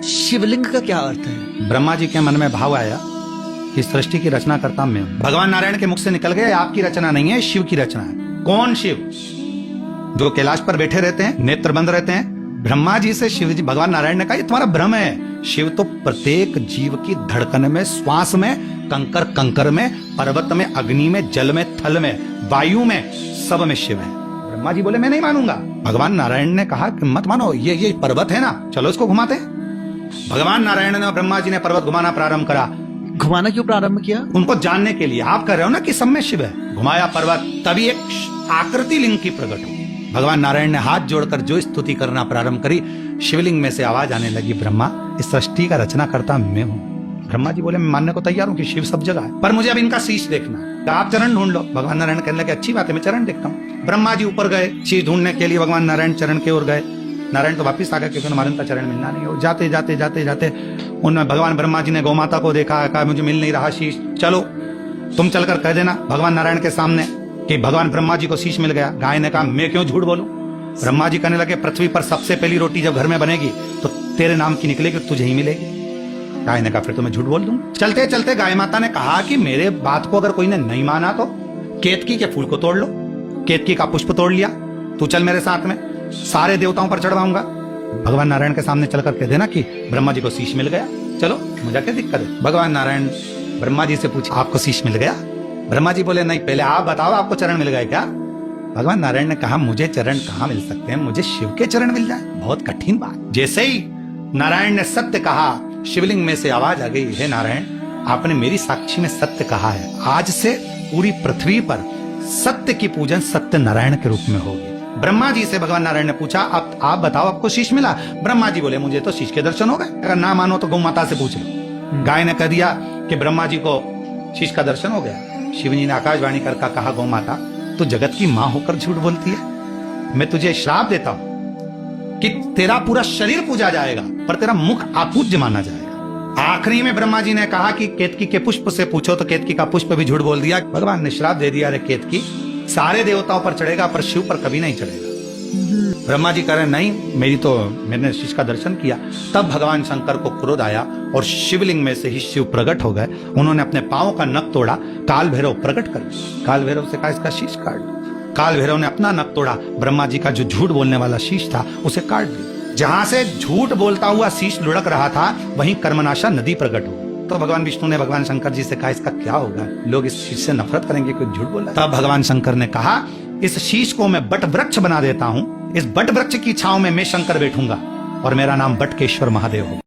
शिवलिंग का क्या अर्थ है? ब्रह्मा जी के मन में भाव आया कि सृष्टि की रचना करता मैं हूं। भगवान नारायण के मुख से निकल गया, आपकी रचना नहीं है, शिव की रचना है। कौन शिव? जो कैलाश पर बैठे रहते हैं, नेत्र बंद रहते हैं। ब्रह्मा जी से शिव जी, भगवान नारायण ने कहा ये तुम्हारा भ्रम है। शिव तो प्रत्येक जीव की धड़कन में, श्वास में, कंकर कंकर में, पर्वत में, अग्नि में, जल में, थल में, वायु में, सब में शिव है। ब्रह्मा जी बोले मैं नहीं मानूंगा। भगवान नारायण ने कहा कि मत मानो, ये पर्वत है ना, चलो इसको घुमाते हैं। भगवान नारायण ने और ब्रह्मा जी ने पर्वत घुमाना प्रारंभ करा। घुमाना क्यों प्रारंभ किया? उनको जानने के लिए। आप कह रहे हो ना कि सब में शिव है। घुमाया पर्वत, तभी एक आकृति लिंग की प्रकट हुई। भगवान नारायण ने हाथ जोड़कर जो स्तुति करना प्रारंभ करी, शिवलिंग में से आवाज आने लगी, ब्रह्मा इस सृष्टि का रचना करता मैं हूँ। ब्रह्मा जी बोले मैं मानने को तैयार हूँ कि शिव सब जगह है, पर मुझे अब इनका शीश देखना है। तो आप चरण ढूंढ लो। भगवान नारायण कहने लगे अच्छी बात है, मैं चरण देखता हूँ। ब्रह्मा जी ऊपर गए शीश ढूंढने के लिए, भगवान नारायण चरण की ओर गए। नारायण तो वापिस आ गए क्योंकि हमारे उनका चरण मिलना नहीं हो। जाते जाते जाते जाते उन्होंने, भगवान ब्रह्मा जी ने गौ माता को देखा, कहा मुझे मिल नहीं रहा शीश, चलो तुम चलकर कह देना भगवान नारायण के सामने कि भगवान ब्रह्मा जी को शीश मिल गया। गाय ने कहा मैं क्यों झूठ बोलूं। ब्रह्मा जी कहने लगे पृथ्वी पर सबसे पहली रोटी जब घर में बनेगी तो तेरे नाम की निकलेगी, तुझे ही मिलेगी। गाय ने कहा फिर तो मैं झूठ बोल दूं। चलते चलते गाय माता ने कहा कि मेरे बात को अगर कोई ने नहीं माना तो केतकी के फूल को तोड़ लो। केतकी का पुष्प तोड़ लिया, तू चल मेरे साथ में, सारे देवताओं पर चढ़वाऊंगा। भगवान नारायण के सामने चलकर कह देना कि ब्रह्मा जी को शीश मिल गया, चलो मुझे क्या दिक्कत है। भगवान नारायण ब्रह्मा जी से पूछे आपको शीश मिल गया? ब्रह्मा जी बोले नहीं, पहले आप बताओ आपको चरण मिल गए क्या? भगवान नारायण ने कहा मुझे चरण कहाँ मिल सकते हैं, मुझे शिव के चरण मिल जाए, बहुत कठिन बात। जैसे ही नारायण ने सत्य कहा, शिवलिंग में से आवाज आ गई, हे नारायण आपने मेरी साक्षी में सत्य कहा है, आज से पूरी पृथ्वी पर सत्य की पूजन सत्य नारायण के रूप में होगी। ब्रह्मा जी से भगवान नारायण ने पूछा अब आप बताओ आपको शीश मिला? ब्रह्मा जी बोले मुझे तो शीश के दर्शन हो गए। अगर ना मानो तो गौ माता से पूछ लो। गाय ने कह दिया कि ब्रह्मा जी को शीश का दर्शन हो गया। शिव जी ने आकाशवाणी कर कहा गौ माता तू जगत की मां होकर झूठ बोलती है, मैं तुझे श्राप देता हूं कि तेरा पूरा शरीर पूजा जाएगा पर तेरा मुख अपूज्य माना जाएगा। आखिरी में ब्रह्मा जी ने कहा कि केतकी के पुष्प से पूछो, तो केतकी का पुष्प भी झूठ बोल दिया। भगवान ने श्राप दे दिया, अरे केतकी सारे देवताओं पर चढ़ेगा पर शिव पर कभी नहीं चढ़ेगा। ब्रह्मा जी कह रहे नहीं, मैंने शीश का दर्शन किया। तब भगवान शंकर को क्रोध आया और शिवलिंग में से ही शिव प्रकट हो गए। उन्होंने अपने पांव का नख तोड़ा, काल भैरव प्रकट कर दिया। काल भैरव से कहा इसका शीश काट दो। काल भैरव ने अपना नख तोड़ा, ब्रह्मा जी का जो झूठ बोलने वाला शीश था उसे काट दिया। जहां से झूठ बोलता हुआ शीश लुढ़क रहा था वहीं कर्मनाशा नदी प्रकट हुई। तो भगवान विष्णु ने भगवान शंकर जी से कहा इसका क्या होगा, लोग इस शीश से नफरत करेंगे, कोई झूठ बोला। तब भगवान शंकर ने कहा इस शीश को मैं बट वृक्ष बना देता हूं, इस बट वृक्ष की छांव में मैं शंकर बैठूंगा और मेरा नाम बटकेश्वर महादेव होगा।